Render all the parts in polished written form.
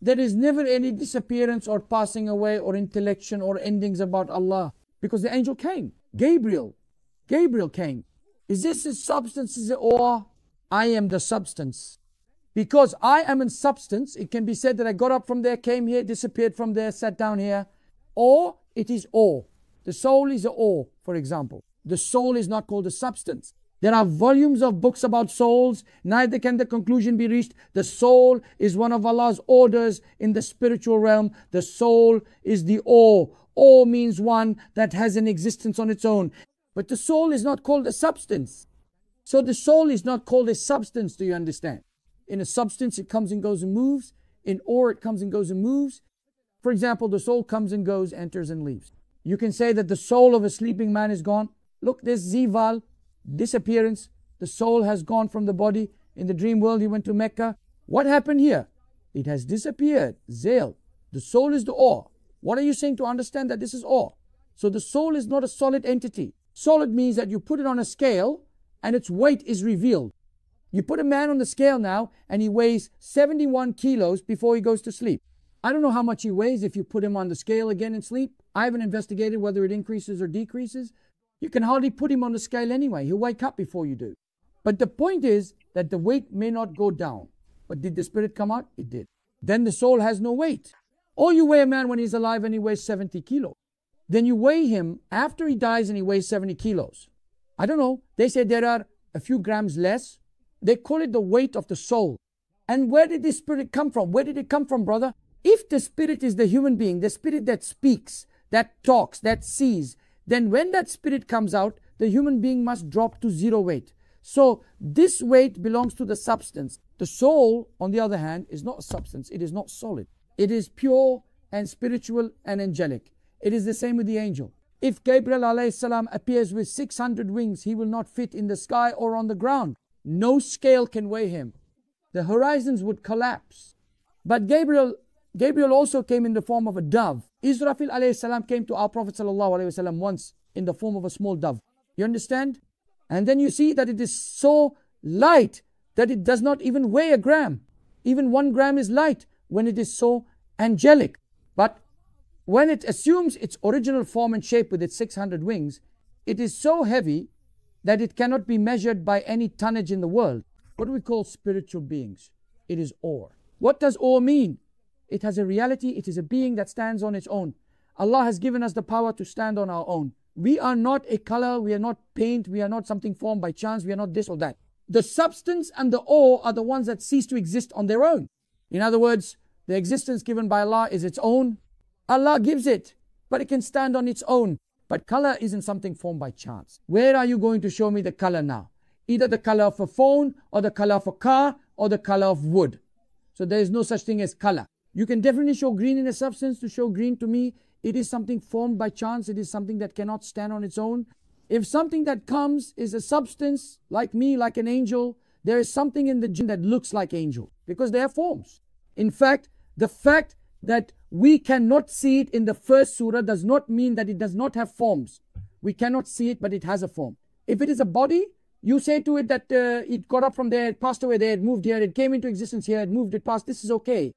There is never any disappearance or passing away or intellection or endings about Allah. Because the angel came. Gabriel came. Is this a substance? Is it or I am the substance? Because I am in substance, it can be said that I got up from there, came here, disappeared from there, sat down here. Or it is or. The soul is a or, for example. The soul is not called a substance. There are volumes of books about souls. Neither can the conclusion be reached. The soul is one of Allah's orders in the spiritual realm. The soul is the or. Or means one that has an existence on its own. But the soul is not called a substance. So the soul is not called a substance, do you understand? In a substance, it comes and goes and moves. In or, it comes and goes and moves. For example, the soul comes and goes, enters and leaves. You can say that the soul of a sleeping man is gone. Look, this zival, disappearance. The soul has gone from the body. In the dream world, he went to Mecca. What happened here? It has disappeared. Zail. The soul is the or. What are you saying to understand that this is or? So the soul is not a solid entity. Solid means that you put it on a scale and its weight is revealed. You put a man on the scale now and he weighs 71 kilos before he goes to sleep. I don't know how much he weighs if you put him on the scale again in sleep. I haven't investigated whether it increases or decreases. You can hardly put him on the scale anyway. He'll wake up before you do. But the point is that the weight may not go down. But did the spirit come out? It did. Then the soul has no weight. Or you weigh a man when he's alive and he weighs 70 kilos. Then you weigh him after he dies and he weighs 70 kilos. I don't know. They say there are a few grams less. They call it the weight of the soul. And where did this spirit come from? Where did it come from, brother? If the spirit is the human being, the spirit that speaks, that talks, that sees, then when that spirit comes out, the human being must drop to zero weight. So this weight belongs to the substance. The soul, on the other hand, is not a substance. It is not solid. It is pure and spiritual and angelic. It is the same with the angel. If Gabriel alayhi salam appears with 600 wings, he will not fit in the sky or on the ground. No scale can weigh him. The horizons would collapse. But Gabriel also came in the form of a dove. Israfil alayhi salam came to our Prophet sallallahu alayhi wasallam once in the form of a small dove. You understand? And then you see that it is so light that it does not even weigh a gram. Even 1 gram is light when it is so angelic. But when it assumes its original form and shape with its 600 wings, it is so heavy that it cannot be measured by any tonnage in the world. What do we call spiritual beings? It is or. What does or mean? It has a reality. It is a being that stands on its own. Allah has given us the power to stand on our own. We are not a color. We are not paint. We are not something formed by chance. We are not this or that. The substance and the or are the ones that cease to exist on their own. In other words, the existence given by Allah is its own. Allah gives it, but it can stand on its own. But color isn't something formed by chance. Where are you going to show me the color now? Either the color of a phone, or the color of a car, or the color of wood. So there is no such thing as color. You can definitely show green in a substance. To show green to me, it is something formed by chance. It is something that cannot stand on its own. If something that comes is a substance, like me, like an angel, there is something in the jinn that looks like angel, because they are forms. In fact, the fact that we cannot see it in the first surah does not mean that it does not have forms. We cannot see it, but it has a form. If it is a body, you say to it that it got up from there, it passed away there, it moved here, it came into existence here, it moved, it passed. This is okay.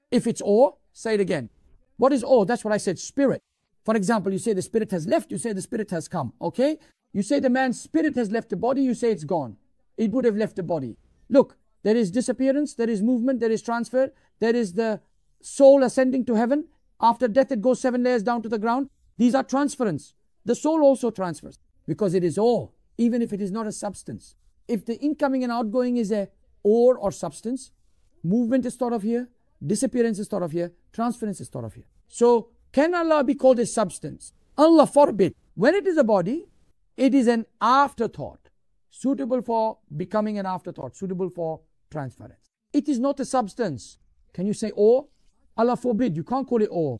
If it's or, say it again. What is or? That's what I said, spirit. For example, you say the spirit has left, you say the spirit has come, okay? You say the man's spirit has left the body, you say it's gone. It would have left the body. Look, there is disappearance, there is movement, there is transfer, there is the soul ascending to heaven. After death, it goes 7 layers down to the ground. These are transference. The soul also transfers because it is or, even if it is not a substance. If the incoming and outgoing is a or substance, movement is thought of here, disappearance is thought of here, transference is thought of here. So, can Allah be called a substance? Allah forbid. When it is a body, it is an afterthought, suitable for becoming an afterthought, suitable for transference. It is not a substance. Can you say or? Allah forbid. You can't call it or.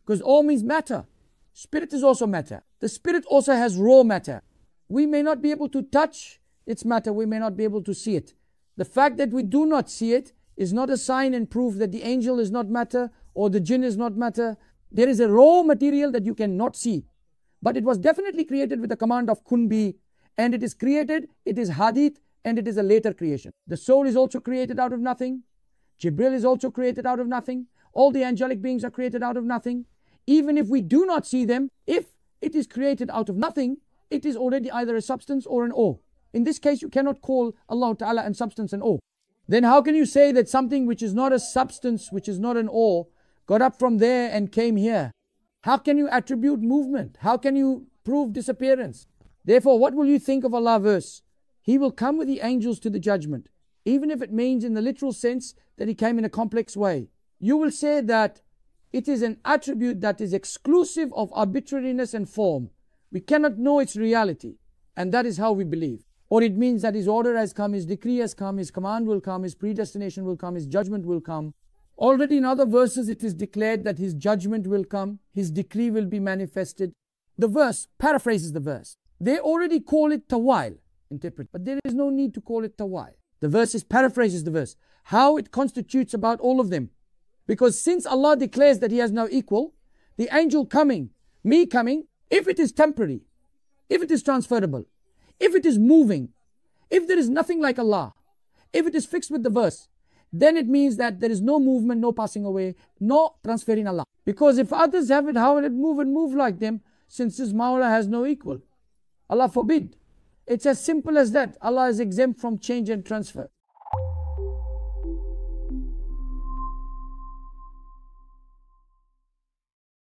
Because or means matter. Spirit is also matter. The spirit also has raw matter. We may not be able to touch its matter. We may not be able to see it. The fact that we do not see it is not a sign and proof that the angel is not matter or the jinn is not matter. There is a raw material that you cannot see. But it was definitely created with the command of kun be. And it is created, it is hadith, and it is a later creation. The soul is also created out of nothing. Jibril is also created out of nothing. all the angelic beings are created out of nothing. Even if we do not see them, if it is created out of nothing, it is already either a substance or an ore. In this case, you cannot call Allah Ta'ala and substance an ore. Then how can you say that something which is not a substance, which is not an ore, got up from there and came here? How can you attribute movement? How can you prove disappearance? Therefore, what will you think of Allah's verse? He will come with the angels to the judgment, even if it means in the literal sense that He came in a complex way. You will say that it is an attribute that is exclusive of arbitrariness and form. We cannot know its reality, and that is how we believe. Or it means that His order has come, His decree has come, His command will come, His predestination will come, His judgment will come. Already in other verses it is declared that His judgment will come, His decree will be manifested. The verse paraphrases the verse. They already call it tawil, interpret, but there is no need to call it tawil. The verse paraphrases the verse. How it constitutes about all of them. Because since Allah declares that He has no equal, the angel coming, me coming, if it is temporary, if it is transferable, if it is moving, if there is nothing like Allah, if it is fixed with the verse, then it means that there is no movement, no passing away, no transferring Allah. Because if others have it, how will it move and move like them, since His Mawla has no equal? Allah forbid. It's as simple as that. Allah is exempt from change and transfer.